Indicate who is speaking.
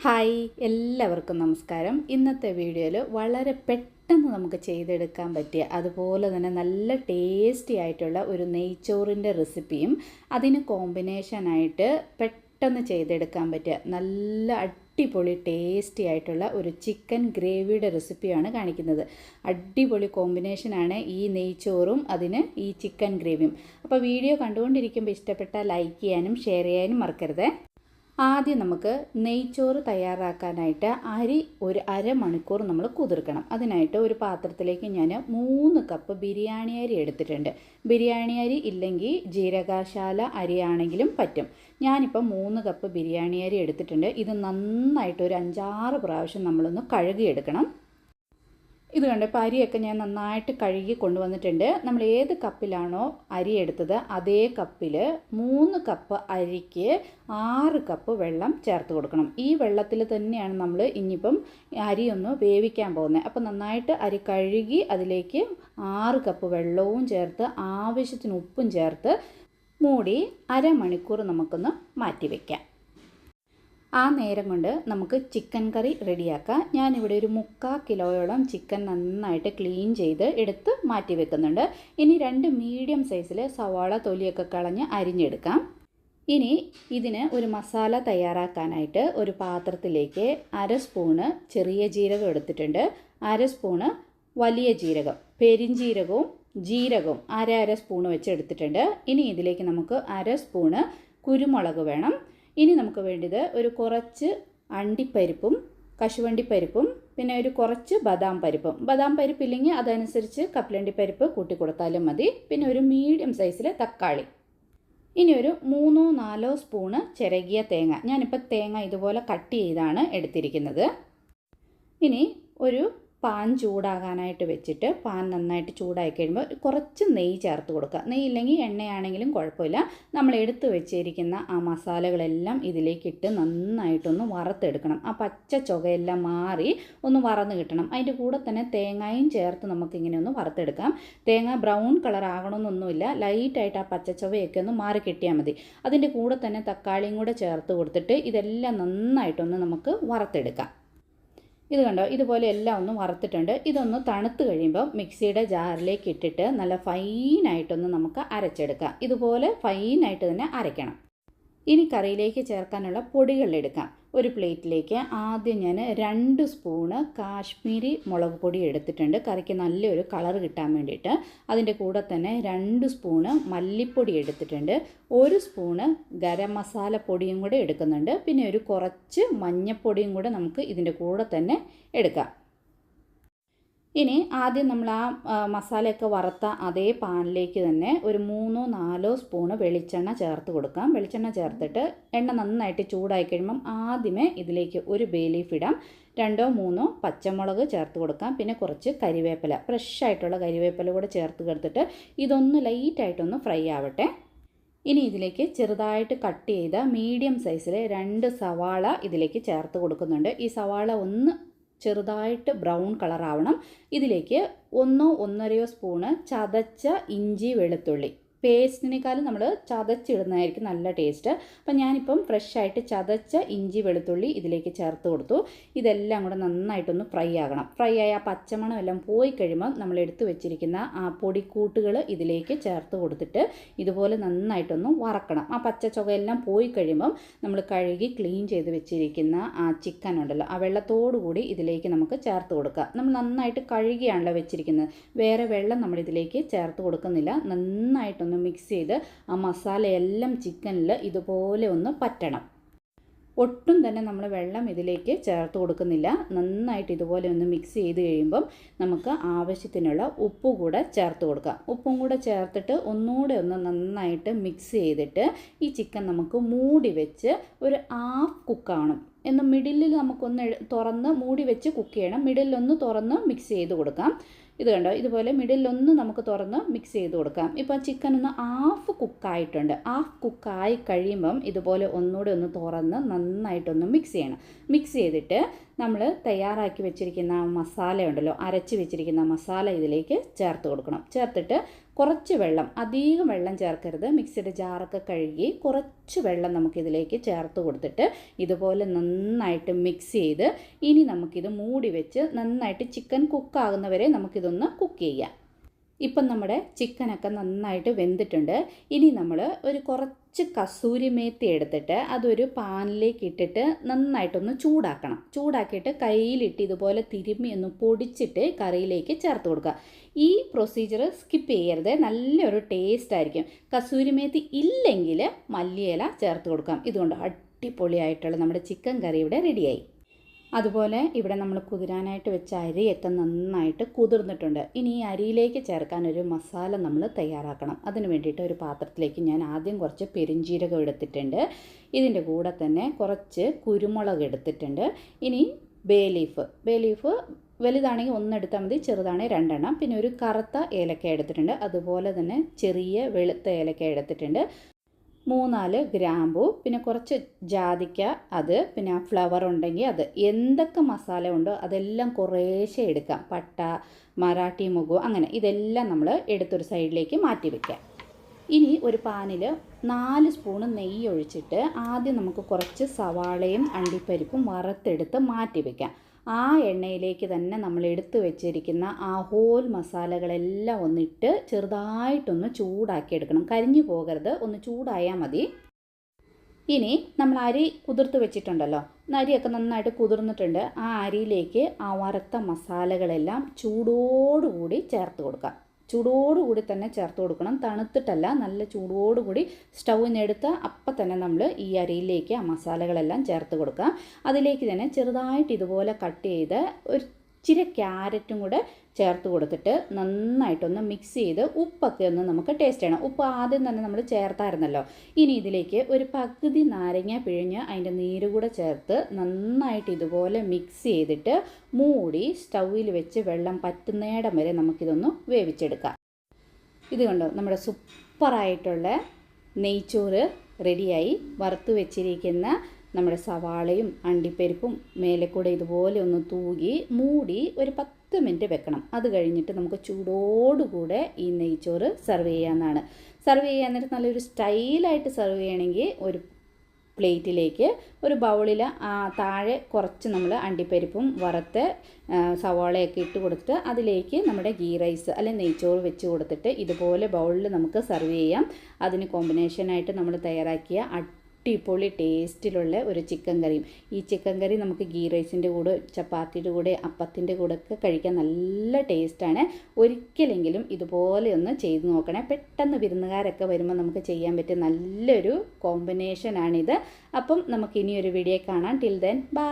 Speaker 1: Hi എല്ലാവർക്കും നമസ്കാരം. ഇന്നത്തെ വീഡിയോയിൽ വളരെ പെട്ടെന്ന് നമുക്ക് ചെയ്തെടുക്കാൻ പറ്റിയ അതുപോലെ തന്നെ നല്ല ടേസ്റ്റി ആയിട്ടുള്ള ഒരു നെയ്ച്ചോറിൻ്റെ റെസിപ്പിയും അതിന് കോമ്പിനേഷനായിട്ട് പെട്ടെന്ന് ചെയ്തെടുക്കാൻ പറ്റിയ നല്ല അടിപൊളി ടേസ്റ്റി ആയിട്ടുള്ള ഒരു ചിക്കൻ ഗ്രേവിയുടെ റെസിപ്പിയാണ് കാണിക്കുന്നത്. അടിപൊളി കോമ്പിനേഷനാണ് ഈ നെയ്ച്ചോറും അതിന് ഈ ചിക്കൻ ഗ്രേവിയും. അപ്പോൾ വീഡിയോ കണ്ടുകൊണ്ടിരിക്കുമ്പോൾ ഇഷ്ടപ്പെട്ടാൽ ലൈക്ക് ചെയ്യാനും ഷെയർ ചെയ്യാനും മറക്കരുത്. ആദ്യം നമുക്ക് നെയ്ച്ചോറ് തയ്യാറാക്കാനായിട്ട് അരി ഒരു അരമണിക്കൂർ നമ്മൾ കുതിർക്കണം. അതിനായിട്ട് ഒരു പാത്രത്തിലേക്ക് ഞാൻ 3 കപ്പ് ബിരിയാണി അരി എടുത്തിട്ടുണ്ട്. ബിരിയാണി അരി ഇല്ലെങ്കിൽ ജീരകശാല അരിയാണെങ്കിലും പറ്റും. ഞാനിപ്പോൾ 3 കപ്പ് ബിരിയാണി അരി എടുത്തിട്ടുണ്ട്. ഇത് നന്നായിട്ട് ഒരു 5-6 പ്രാവശ്യം നമ്മളൊന്ന് കഴുകിയെടുക്കണം. ഇത് കണ്ട് ഇപ്പോൾ അരിയൊക്കെ ഞാൻ നന്നായിട്ട് കഴുകി കൊണ്ടുവന്നിട്ടുണ്ട്. നമ്മൾ ഏത് കപ്പിലാണോ അരി എടുത്തത് അതേ കപ്പിൽ 3 കപ്പ് അരിക്ക് 6 കപ്പ് വെള്ളം ചേർത്ത് കൊടുക്കണം. ഈ വെള്ളത്തിൽ തന്നെയാണ് നമ്മൾ ഇനിയിപ്പം അരി ഒന്ന് വേവിക്കാൻ പോകുന്നത്. അപ്പോൾ നന്നായിട്ട് അരി കഴുകി അതിലേക്ക് 6 കപ്പ് വെള്ളവും ചേർത്ത് ആവശ്യത്തിന് ഉപ്പും ചേർത്ത് മൂടി അരമണിക്കൂർ നമുക്കൊന്ന് മാറ്റി വയ്ക്കാം. ആ നേരം കൊണ്ട് നമുക്ക് ചിക്കൻ കറി റെഡിയാക്കാം. ഞാനിവിടെ ഒരു 3/4 കിലോയോളം ചിക്കൻ നന്നായിട്ട് ക്ലീൻ ചെയ്ത് എടുത്ത് മാറ്റി വെക്കുന്നുണ്ട്. ഇനി 2 മീഡിയം സൈസിൽ സവാള തൊലിയൊക്കെ കളഞ്ഞ് അരിഞ്ഞെടുക്കാം. ഇനി ഇതിന് ഒരു മസാല തയ്യാറാക്കാനായിട്ട് ഒരു പാത്രത്തിലേക്ക് 1/2 സ്പൂണ് ചെറിയ ജീരകം എടുത്തിട്ടുണ്ട്, 1/2 സ്പൂണ് വലിയ ജീരകം, പെരിഞ്ജീരകവും ജീരകവും 1/2 സ്പൂണ് വെച്ച് എടുത്തിട്ടുണ്ട്. ഇനി ഇതിലേക്ക് നമുക്ക് 1/2 സ്പൂണ് കുരുമുളക് വേണം. ഇനി നമുക്ക് വേണ്ടത് ഒരു കുറച്ച് അണ്ടിപ്പരിപ്പും കശുവണ്ടിപ്പരിപ്പും പിന്നെ ഒരു കുറച്ച് ബദാം പരിപ്പില്ലെങ്കിൽ അതനുസരിച്ച് കപ്പലണ്ടിപ്പരിപ്പ് കൂട്ടി കൊടുത്താലും മതി. പിന്നെ ഒരു മീഡിയം സൈസിലെ തക്കാളി. ഇനി ഒരു 3-4 സ്പൂണ് ചിരകിയ തേങ്ങ. ഞാനിപ്പോൾ തേങ്ങ ഇതുപോലെ കട്ട് ചെയ്താണ് എടുത്തിരിക്കുന്നത്. ഇനി ഒരു പാൻ ചൂടാകാനായിട്ട് വെച്ചിട്ട് പാൻ നന്നായിട്ട് ചൂടായി കഴിയുമ്പോൾ കുറച്ച് നെയ്യ് ചേർത്ത് കൊടുക്കുക. നെയ്യില്ലെങ്കിൽ എണ്ണയാണെങ്കിലും കുഴപ്പമില്ല. നമ്മൾ എടുത്തു വെച്ചിരിക്കുന്ന ആ മസാലകളെല്ലാം ഇതിലേക്കിട്ട് നന്നായിട്ടൊന്ന് വറുത്തെടുക്കണം. ആ പച്ച ചുവയെല്ലാം മാറി ഒന്ന് വറന്ന് കിട്ടണം. അതിൻ്റെ കൂടെ തന്നെ തേങ്ങയും ചേർത്ത് നമുക്കിങ്ങനെ ഒന്ന് വറുത്തെടുക്കാം. തേങ്ങ ബ്രൗൺ കളർ ആകണമെന്നൊന്നുമില്ല, ലൈറ്റായിട്ട് ആ പച്ച ചുവയൊക്കെ ഒന്ന് മാറി കിട്ടിയാൽ മതി. അതിൻ്റെ കൂടെ തന്നെ തക്കാളിയും കൂടെ ചേർത്ത് കൊടുത്തിട്ട് ഇതെല്ലാം നന്നായിട്ടൊന്ന് നമുക്ക് വറുത്തെടുക്കാം. ഇത് കണ്ടോ, ഇതുപോലെ എല്ലാം ഒന്ന് വറുത്തിട്ടുണ്ട്. ഇതൊന്ന് തണുത്ത് കഴിയുമ്പോൾ മിക്സിയുടെ ജാറിലേക്ക് ഇട്ടിട്ട് നല്ല ഫൈനായിട്ടൊന്ന് നമുക്ക് അരച്ചെടുക്കാം. ഇതുപോലെ ഫൈനായിട്ട് തന്നെ അരയ്ക്കണം. ഇനി കറിയിലേക്ക് ചേർക്കാനുള്ള പൊടികളെടുക്കാം. ഒരു പ്ലേറ്റിലേക്ക് ആദ്യം ഞാൻ 2 സ്പൂണ് കാശ്മീരി മുളക് പൊടി എടുത്തിട്ടുണ്ട്, കറിക്ക് നല്ലൊരു കളർ കിട്ടാൻ വേണ്ടിയിട്ട്. അതിൻ്റെ കൂടെ തന്നെ 2 സ്പൂണ് മല്ലിപ്പൊടി എടുത്തിട്ടുണ്ട്, 1 സ്പൂണ് ഗരം മസാല പൊടിയും കൂടെ എടുക്കുന്നുണ്ട്. പിന്നെ ഒരു കുറച്ച് മഞ്ഞൾപ്പൊടിയും കൂടെ നമുക്ക് ഇതിൻ്റെ കൂടെ തന്നെ എടുക്കാം. ഇനി ആദ്യം നമ്മൾ ആ മസാലയൊക്കെ വറുത്ത അതേ പാനിലേക്ക് തന്നെ ഒരു 3-4 സ്പൂണ് വെളിച്ചെണ്ണ ചേർത്ത് കൊടുക്കാം. വെളിച്ചെണ്ണ ചേർത്തിട്ട് എണ്ണ നന്നായിട്ട് ചൂടായി കഴിയുമ്പം ആദ്യമേ ഇതിലേക്ക് ഒരു ബേ ലീഫ് ഇടാം, 2-3 പച്ചമുളക് ചേർത്ത് കൊടുക്കാം. പിന്നെ കുറച്ച് കരിവേപ്പില, ഫ്രഷ് ആയിട്ടുള്ള കരിവേപ്പില കൂടെ ചേർത്ത് കൊടുത്തിട്ട് ഇതൊന്ന് ലൈറ്റായിട്ടൊന്ന് ഫ്രൈ ആവട്ടെ. ഇനി ഇതിലേക്ക് ചെറുതായിട്ട് കട്ട് ചെയ്ത മീഡിയം സൈസിലെ 2 സവാള ഇതിലേക്ക് ചേർത്ത് കൊടുക്കുന്നുണ്ട്. ഈ സവാള ഒന്ന് ചെറുതായിട്ട് ബ്രൗൺ കളർ ആവണം. ഇതിലേക്ക് 1-1.5 സ്പൂണ് ചതച്ച ഇഞ്ചി വെളുത്തുള്ളി പേസ്റ്റിനേക്കാളും നമ്മൾ ചതച്ചിടുന്നതായിരിക്കും നല്ല ടേസ്റ്റ്. അപ്പം ഞാനിപ്പം ഫ്രഷായിട്ട് ചതച്ച ഇഞ്ചി വെളുത്തുള്ളി ഇതിലേക്ക് ചേർത്ത് കൊടുത്തു. ഇതെല്ലാം കൂടെ നന്നായിട്ടൊന്ന് ഫ്രൈ ആകണം. ഫ്രൈ ആയ ആ പച്ചമണം എല്ലാം പോയി കഴിയുമ്പോൾ നമ്മൾ എടുത്തു വെച്ചിരിക്കുന്ന ആ പൊടിക്കൂട്ടുകൾ ഇതിലേക്ക് ചേർത്ത് കൊടുത്തിട്ട് ഇതുപോലെ നന്നായിട്ടൊന്ന് വറക്കണം. ആ പച്ച ചുവയെല്ലാം പോയി കഴിയുമ്പം നമ്മൾ കഴുകി ക്ലീൻ ചെയ്ത് വെച്ചിരിക്കുന്ന ആ ചിക്കൻ ഉണ്ടല്ലോ, ആ വെള്ളത്തോടു കൂടി ഇതിലേക്ക് നമുക്ക് ചേർത്ത് കൊടുക്കുക. നമ്മൾ നന്നായിട്ട് കഴുകിയാണല്ലോ വെച്ചിരിക്കുന്നത്, വേറെ വെള്ളം നമ്മൾ ഇതിലേക്ക് ചേർത്ത് കൊടുക്കുന്നില്ല. നന്നായിട്ടൊന്ന് മിക്സ് ചെയ്ത് ആ മസാലയെല്ലാം ചിക്കനിൽ ഇതുപോലെ ഒന്ന് പറ്റണം. ഒട്ടും തന്നെ നമ്മൾ വെള്ളം ഇതിലേക്ക് ചേർത്ത് കൊടുക്കുന്നില്ല. നന്നായിട്ട് ഇതുപോലെ ഒന്ന് മിക്സ് ചെയ്ത് കഴിയുമ്പം നമുക്ക് ആവശ്യത്തിനുള്ള ഉപ്പ് കൂടെ ചേർത്ത് കൊടുക്കാം. ഉപ്പും കൂടെ ചേർത്തിട്ട് ഒന്നുകൂടെ ഒന്ന് നന്നായിട്ട് മിക്സ് ചെയ്തിട്ട് ഈ ചിക്കൻ നമുക്ക് മൂടി വെച്ച് ഒരു 1/2 കുക്കാവണം. എന്ന് മിഡിലിൽ നമുക്കൊന്ന് തുറന്ന് മൂടി വെച്ച് കുക്ക് ചെയ്യണം. മിഡിലൊന്ന് തുറന്ന് മിക്സ് ചെയ്ത് കൊടുക്കാം. ഇത് കണ്ടോ, ഇതുപോലെ മിഡിലൊന്ന് നമുക്ക് തുറന്ന് മിക്സ് ചെയ്ത് കൊടുക്കാം. ഇപ്പോൾ ചിക്കൻ ഒന്ന് 1/2 കുക്കായിട്ടുണ്ട്. 1/2 കുക്കായി കഴിയുമ്പം ഇതുപോലെ ഒന്നുകൂടെ ഒന്ന് തുറന്ന് നന്നായിട്ടൊന്ന് മിക്സ് ചെയ്യണം. മിക്സ് ചെയ്തിട്ട് നമ്മൾ തയ്യാറാക്കി വെച്ചിരിക്കുന്ന ആ മസാല ഉണ്ടല്ലോ, അരച്ച് വെച്ചിരിക്കുന്ന മസാല ഇതിലേക്ക് ചേർത്ത് കൊടുക്കണം. ചേർത്തിട്ട് കുറച്ച് വെള്ളം, അധികം വെള്ളം ചേർക്കരുത്. മിക്സിയുടെ ജാറൊക്കെ കഴുകി കുറച്ച് വെള്ളം നമുക്കിതിലേക്ക് ചേർത്ത് കൊടുത്തിട്ട് ഇതുപോലെ നന്നായിട്ട് മിക്സ് ചെയ്ത് ഇനി നമുക്കിത് മൂടി വെച്ച് നന്നായിട്ട് ചിക്കൻ കുക്കാകുന്നവരെ നമുക്കിതൊന്ന് കുക്ക് ചെയ്യാം. ഇപ്പം നമ്മുടെ ചിക്കനൊക്കെ നന്നായിട്ട് വെന്തിട്ടുണ്ട്. ഇനി നമ്മൾ ഒരു കുറച്ച് കസൂരി മേത്തി എടുത്തിട്ട് അതൊരു പാനിലേക്ക് ഇട്ടിട്ട് നന്നായിട്ടൊന്ന് ചൂടാക്കണം. ചൂടാക്കിയിട്ട് കയ്യിലിട്ട് ഇതുപോലെ തിരുമ്മി ഒന്ന് പൊടിച്ചിട്ട് കറിയിലേക്ക് ചേർത്ത് കൊടുക്കുക. ഈ പ്രൊസീജിയർ സ്കിപ്പ് ചെയ്യരുത്, നല്ലൊരു ടേസ്റ്റ് ആയിരിക്കും. കസൂരി മേത്തി ഇല്ലെങ്കിൽ മല്ലിയില ചേർത്ത് കൊടുക്കാം. ഇതുകൊണ്ട് അടിപൊളിയായിട്ടുള്ള നമ്മുടെ ചിക്കൻ കറി ഇവിടെ റെഡിയായി. അതുപോലെ ഇവിടെ നമ്മൾ കുതിരാനായിട്ട് വെച്ച അരിയൊക്കെ നന്നായിട്ട് കുതിർന്നിട്ടുണ്ട്. ഇനി ഈ അരിയിലേക്ക് ചേർക്കാൻ ഒരു മസാല നമ്മൾ തയ്യാറാക്കണം. അതിന് വേണ്ടിയിട്ട് ഒരു പാത്രത്തിലേക്ക് ഞാൻ ആദ്യം കുറച്ച് പെരിഞ്ജീരകം എടുത്തിട്ടുണ്ട്. ഇതിൻ്റെ കൂടെ തന്നെ കുറച്ച് കുരുമുളക് എടുത്തിട്ടുണ്ട്. ഇനി ബേ ലീഫ് വലുതാണെങ്കിൽ 1 എടുത്താൽ മതി, ചെറുതാണെങ്കിൽ 2 എണ്ണം. പിന്നെ ഒരു കറുത്ത ഏലക്ക എടുത്തിട്ടുണ്ട്. അതുപോലെ തന്നെ ചെറിയ വെളുത്ത ഏലക്ക എടുത്തിട്ടുണ്ട്. 3-4 ഗ്രാമ്പു, പിന്നെ കുറച്ച് ജാതിക്ക, അത് പിന്നെ ഫ്ലവർ ഉണ്ടെങ്കിൽ അത്, എന്തൊക്കെ മസാല ഉണ്ടോ അതെല്ലാം കുറേശ്ശെ എടുക്കാം. പട്ട, മറാഠി മുഗു, അങ്ങനെ ഇതെല്ലാം നമ്മൾ എടുത്തൊരു സൈഡിലേക്ക് മാറ്റി വയ്ക്കാം. ഇനി ഒരു പാനിൽ 4 സ്പൂണ് നെയ്യ് ഒഴിച്ചിട്ട് ആദ്യം നമുക്ക് കുറച്ച് സവാളയും അണ്ടിപ്പരിപ്പും വറുത്തെടുത്ത് മാറ്റി വയ്ക്കാം. ആ എണ്ണയിലേക്ക് തന്നെ നമ്മൾ എടുത്തു വെച്ചിരിക്കുന്ന ആ ഹോൾ മസാലകളെല്ലാം ഒന്നിട്ട് ചെറുതായിട്ടൊന്ന് ചൂടാക്കിയെടുക്കണം. കരിഞ്ഞു പോകരുത്, ഒന്ന് ചൂടായാൽ മതി. ഇനി നമ്മൾ അരി കുതിർത്ത് വെച്ചിട്ടുണ്ടല്ലോ, അരിയൊക്കെ നന്നായിട്ട് കുതിർന്നിട്ടുണ്ട്. ആ അരിയിലേക്ക് ആ വറുത്ത മസാലകളെല്ലാം ചൂടോടുകൂടി ചേർത്ത് കൊടുക്കാം. ചൂടോടുകൂടി തന്നെ ചേർത്ത് കൊടുക്കണം, തണുത്തിട്ടല്ല, നല്ല ചൂടോടുകൂടി സ്റ്റൗവിൽ നിന്ന് എടുത്ത് അപ്പം തന്നെ നമ്മൾ ഈ അരിയിലേക്ക് ആ മസാലകളെല്ലാം ചേർത്ത് കൊടുക്കാം. അതിലേക്ക് തന്നെ ചെറുതായിട്ട് ഇതുപോലെ കട്ട് ചെയ്ത് ഒരു ഇച്ചിരി ക്യാരറ്റും കൂടെ ചേർത്ത് കൊടുത്തിട്ട് നന്നായിട്ടൊന്ന് മിക്സ് ചെയ്ത് ഉപ്പൊക്കെ ഒന്ന് നമുക്ക് ടേസ്റ്റ് ചെയ്യണം. ഉപ്പ് ആദ്യം തന്നെ നമ്മൾ ചേർത്തായിരുന്നല്ലോ. ഇനി ഇതിലേക്ക് ഒരു പകുതി നാരങ്ങ പിഴിഞ്ഞ് അതിൻ്റെ നീര് കൂടെ ചേർത്ത് നന്നായിട്ട് ഇതുപോലെ മിക്സ് ചെയ്തിട്ട് മൂടി സ്റ്റൗവിൽ വെച്ച് വെള്ളം പറ്റുന്നിടം വരെ നമുക്കിതൊന്ന് വേവിച്ചെടുക്കാം. ഇത് കണ്ടോ, നമ്മുടെ സൂപ്പറായിട്ടുള്ള നെയ്ച്ചോറ് റെഡിയായി. വറുത്ത് വെച്ചിരിക്കുന്ന നമ്മുടെ സവാളയും അണ്ടിപ്പരിപ്പും മേലെ കൂടെ ഇതുപോലെ ഒന്ന് തൂകി മൂടി ഒരു 10 മിനിറ്റ് വെക്കണം. അത് കഴിഞ്ഞിട്ട് നമുക്ക് ചൂടോടുകൂടെ ഈ നെയ്ച്ചോറ് സെർവ് ചെയ്യാവുന്നതാണ്. സെർവ് ചെയ്യാൻ നേരത്ത് നല്ലൊരു സ്റ്റൈലായിട്ട് സെർവ് ചെയ്യണമെങ്കിൽ ഒരു പ്ലേറ്റിലേക്ക് ഒരു ബൗളിൽ താഴെ കുറച്ച് നമ്മൾ അണ്ടിപ്പരിപ്പും വറുത്ത് സവാളയൊക്കെ ഇട്ട് കൊടുത്തിട്ട് അതിലേക്ക് നമ്മുടെ ഗീ റൈസ് അല്ലെങ്കിൽ നെയ്ച്ചോറ് വെച്ച് കൊടുത്തിട്ട് ഇതുപോലെ ബൗളിൽ നമുക്ക് സെർവ് ചെയ്യാം. അതിന് കോമ്പിനേഷനായിട്ട് നമ്മൾ തയ്യാറാക്കിയ അടിപൊളി ടേസ്റ്റിലുള്ള ഒരു ചിക്കൻ കറിയും. ഈ ചിക്കൻ കറി നമുക്ക് ഗീ റൈസിൻ്റെ കൂടെ, ചപ്പാത്തിയുടെ കൂടെ, അപ്പത്തിൻ്റെ കൂടെ ഒക്കെ കഴിക്കാൻ നല്ല ടേസ്റ്റാണ്. ഒരിക്കലെങ്കിലും ഇതുപോലെ ഒന്ന് ചെയ്ത് നോക്കണേ. പെട്ടെന്ന് വിരുന്നുകാരൊക്കെ വരുമ്പോൾ നമുക്ക് ചെയ്യാൻ പറ്റിയ നല്ലൊരു കോമ്പിനേഷനാണിത്. അപ്പം നമുക്ക് ഇനിയൊരു വീഡിയോ കാണാം. Till then bye.